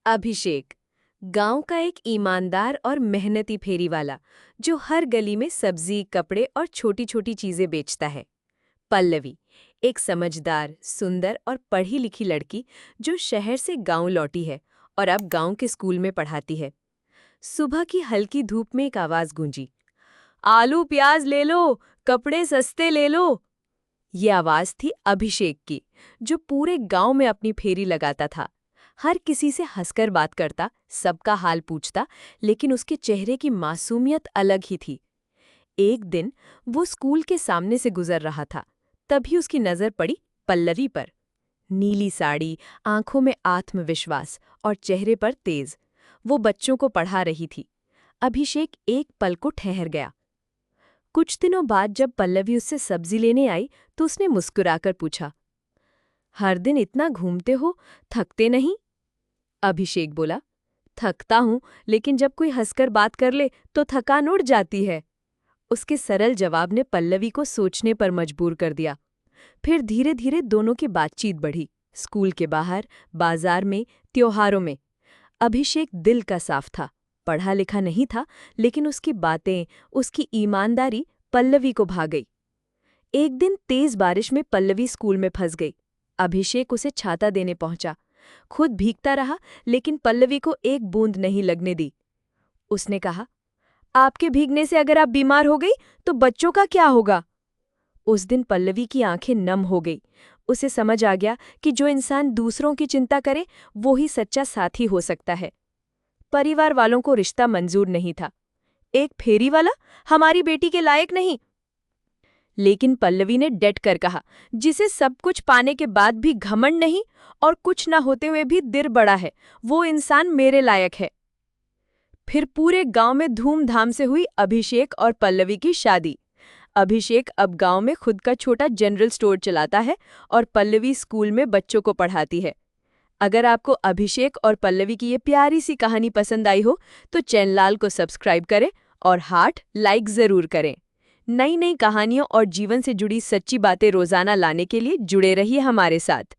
अभिषेक गांव का एक ईमानदार और मेहनती फेरी वाला जो हर गली में सब्जी, कपड़े और छोटी छोटी चीजें बेचता है। पल्लवी एक समझदार, सुंदर और पढ़ी लिखी लड़की जो शहर से गांव लौटी है और अब गांव के स्कूल में पढ़ाती है। सुबह की हल्की धूप में एक आवाज गूंजी, आलू प्याज ले लो, कपड़े सस्ते ले लो। ये आवाज थी अभिषेक की, जो पूरे गांव में अपनी फेरी लगाता था। हर किसी से हंसकर बात करता, सबका हाल पूछता, लेकिन उसके चेहरे की मासूमियत अलग ही थी। एक दिन वो स्कूल के सामने से गुजर रहा था, तभी उसकी नजर पड़ी पल्लवी पर। नीली साड़ी, आंखों में आत्मविश्वास और चेहरे पर तेज। वो बच्चों को पढ़ा रही थी। अभिषेक एक पल को ठहर गया। कुछ दिनों बाद जब पल्लवी उससे सब्जी लेने आई तो उसने मुस्कुराकर पूछा, हर दिन इतना घूमते हो, थकते नहीं? अभिषेक बोला, थकता हूं, लेकिन जब कोई हंसकर बात कर ले तो थकान उड़ जाती है। उसके सरल जवाब ने पल्लवी को सोचने पर मजबूर कर दिया। फिर धीरे धीरे दोनों की बातचीत बढ़ी, स्कूल के बाहर, बाजार में, त्योहारों में। अभिषेक दिल का साफ था, पढ़ा लिखा नहीं था, लेकिन उसकी बातें, उसकी ईमानदारी पल्लवी को भा गई। एक दिन तेज बारिश में पल्लवी स्कूल में फंस गई। अभिषेक उसे छाता देने पहुंचा। खुद भीगता रहा, लेकिन पल्लवी को एक बूंद नहीं लगने दी। उसने कहा, आपके भीगने से अगर आप बीमार हो गई तो बच्चों का क्या होगा? उस दिन पल्लवी की आंखें नम हो गई। उसे समझ आ गया कि जो इंसान दूसरों की चिंता करे वो ही सच्चा साथी हो सकता है। परिवार वालों को रिश्ता मंजूर नहीं था। एक फेरी वाला हमारी बेटी के लायक नहीं। लेकिन पल्लवी ने डट कर कहा, जिसे सब कुछ पाने के बाद भी घमंड नहीं और कुछ न होते हुए भी दिल बड़ा है, वो इंसान मेरे लायक है। फिर पूरे गांव में धूमधाम से हुई अभिषेक और पल्लवी की शादी। अभिषेक अब गांव में खुद का छोटा जनरल स्टोर चलाता है और पल्लवी स्कूल में बच्चों को पढ़ाती है। अगर आपको अभिषेक और पल्लवी की ये प्यारी सी कहानी पसंद आई हो तो चैनल को सब्सक्राइब करें और हार्ट लाइक जरूर करें। नई नई कहानियों और जीवन से जुड़ी सच्ची बातें रोजाना लाने के लिए जुड़े रहिए हमारे साथ।